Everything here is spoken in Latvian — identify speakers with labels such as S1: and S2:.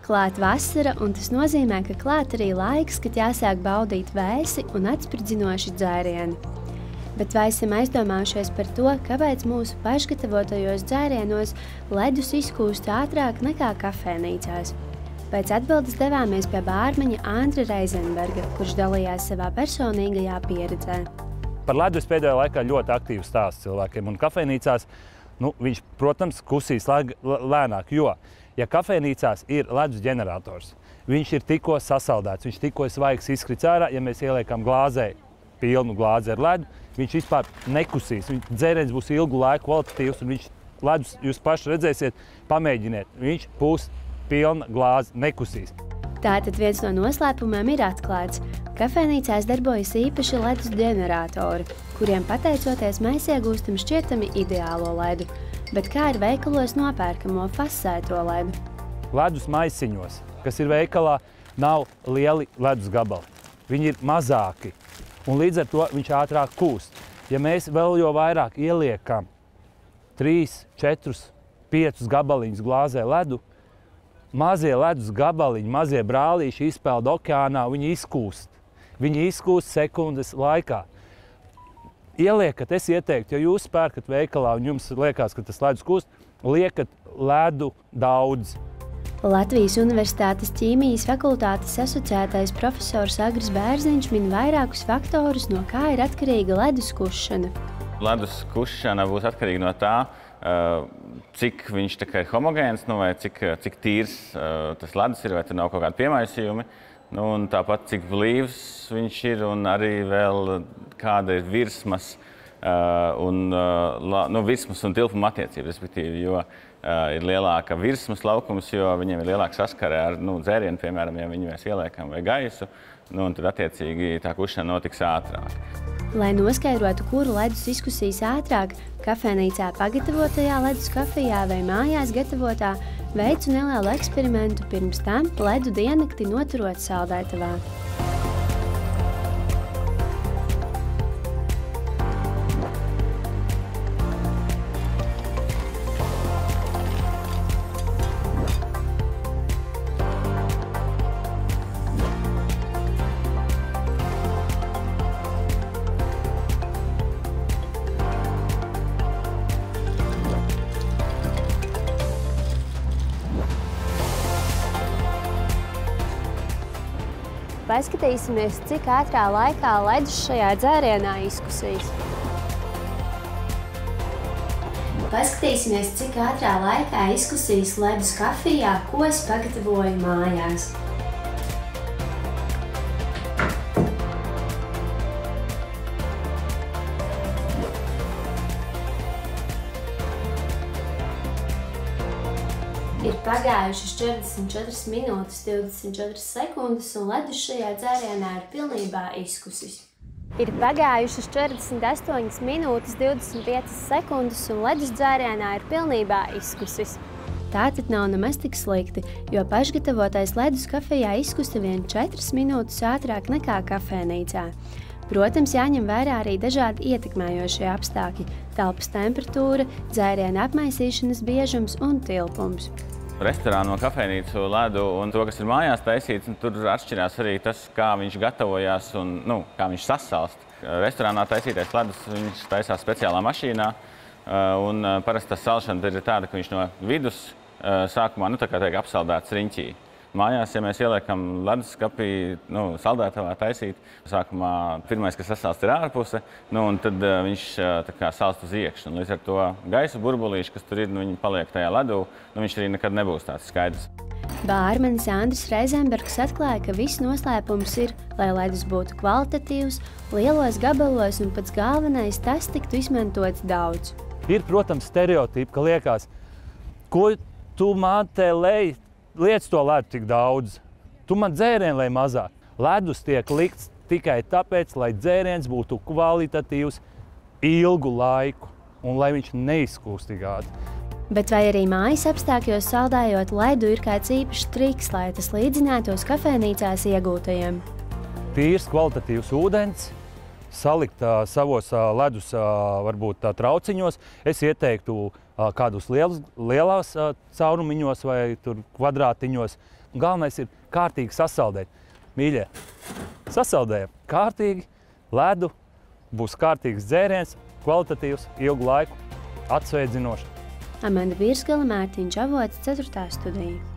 S1: Klāt vasara, un tas nozīmē, ka klāt arī laiks, kad jāsāk baudīt vēsi un atspridzinoši dzērieni. Bet vai esam aizdomājušies par to, kāpēc mūsu pašgatavotajos dzērienos ledus izkūst ātrāk nekā kafejnīcās? Pēc atbildes devāmies pie bārmeņa Andra Reizenberga, kurš dalījās savā personīgajā pieredzē.
S2: Par ledu es pēdējā laikā ļoti aktīvi stāstu cilvēkiem, un kafejnīcās viņš, protams, kusīs lēnāk, jo, ja kafejnīcās ir ledus ģenerators, viņš ir tikko sasaldēts, viņš tikko svaigs izkrits ārā, ja mēs ieliekam glāzē, pilnu glāzi ar ledu, viņš vispār nekusīs. Dzēriens būs ilgu laiku kvalitatīvs, un viņš ledus, jūs paši redzēsiet, pamēģiniet, viņš būs pilna glāze, nekusīs.
S1: Tātad viens no noslēpumiem ir atklāts. Kafejnīcās darbojas īpaši ledus ģeneratori, kuriem pateicoties mēs iegūstam šķietami ideālo ledu. Bet kā ir veikalos nopērkamo fasēto ledu?
S2: Ledus maisiņos, kas ir veikalā, nav lieli ledus gabali. Viņi ir mazāki, un līdz ar to viņš ātrāk kūst. Ja mēs vēl jo vairāk ieliekam 3, 4, 5 gabaliņus glāzē ledu, mazie ledus gabaliņi, mazie brālīši izpeld okeānā, viņi izkūst. Viņi izkūst sekundes laikā. Ieliekat, es ieteiktu, ja jūs pērkat veikalā un jums liekas, ka tas ledus kūst, liekat ledu daudz.
S1: Latvijas Universitātes ķīmijas fakultātes asociētais profesors Agris Bērziņš min vairākus faktorus, no kā ir atkarīga ledus kušana.
S3: Ledus kušana būs atkarīga no tā, cik viņš ir homogēns, vai cik tīrs tas ledus ir, vai tur nav kaut kādi piemaisījumi. Un tāpat, cik blīvs viņš ir, un arī vēl kāda ir virsmas un tilpuma attiecība, respektīvi, jo ir lielāka virsmas laukums, jo viņiem ir lielāka saskare ar dzērienu, piemēram, ja viņu mēs ieliekam vai gaisu, un tad attiecīgi tā kušana notiks ātrāk.
S1: Lai noskaidrotu, kuru ledus izkusīs ātrāk, kafejnīcā pagatavotajā ledus kafijā vai mājās gatavotā, veicu nelielu eksperimentu, pirms tam ledu diennakti noturot saldētavā. Paskatīsimies, cik ātrā laikā ledus šajā dzērienā izkusīs. Paskatīsimies, cik ātrā laikā izkusīs ledus kafijā, ko es pagatavoju mājās. Ir pagājušas 44 minūtes 24 sekundes, un ledus šajā dzērienā ir pilnībā izkusis. Ir pagājušas 48 minūtes 25 sekundes, un ledus dzērienā ir pilnībā izkusis. Tātad nav nemaz tik slikti, jo pašgatavotais ledus kafejā izkusta vien 4 minūtes ātrāk nekā kafejnīcā. Protams, jāņem vērā arī dažādi ietekmējošie apstākļi – telpas temperatūra, dzēriena apmaisīšanas biežums un tilpums.
S3: Restorānu, kafejnīcu ledu un to, kas ir mājās taisīts, tur atšķirās arī tas, kā viņš gatavojās un kā viņš sasalst. Restorānā taisītais ledus viņš taisās speciālā mašīnā, un parasti tā salšana ir tāda, ka viņš no vidus sākumā tiek apsaldēts riņķī. Mājās, ja mēs ieliekam leduskapī, saldētavā taisīt, sākumā pirmais, kas sasalst, ir ārpuse, un tad viņš salst uz iekšu. Līdz ar to gaisa burbulīši, kas tur ir, viņi paliek tajā ledū, viņš arī nekad nebūs tāds skaidrs.
S1: Bārmenis Andris Reizenbergs atklāja, ka viss noslēpums ir, lai ledus būtu kvalitatīvs, lielos gabalos un pats galvenais tas tiktu izmantots daudz.
S2: Ir, protams, stereotipi, ka liekas, ko tu man te liec to ledu tik daudz. Tu man dzērienu lai mazāk. Ledus tiek likts tikai tāpēc, lai dzēriens būtu kvalitatīvs ilgu laiku un lai viņš neizkūst tik ātri.
S1: Bet vai arī mājas apstākļos saldējot ledu ir kāds īpašs triks, lai tas līdzinātos kafejnīcās iegūtajiem?
S2: Tīrs, kvalitatīvs ūdens, salikt savos ledus varbūt trauciņos. Es ieteiktu kādus lielās caurumiņos vai tur kvadrātiņos. Galvenais ir kārtīgi sasaldēt. Mīļie, sasaldējam kārtīgi ledu, būs kārtīgs dzēriens, kvalitatīvs, ilgu laiku, atsveidzinošs.
S1: Amanda Bīrsgala, Mārtiņš Avots, 4. studija.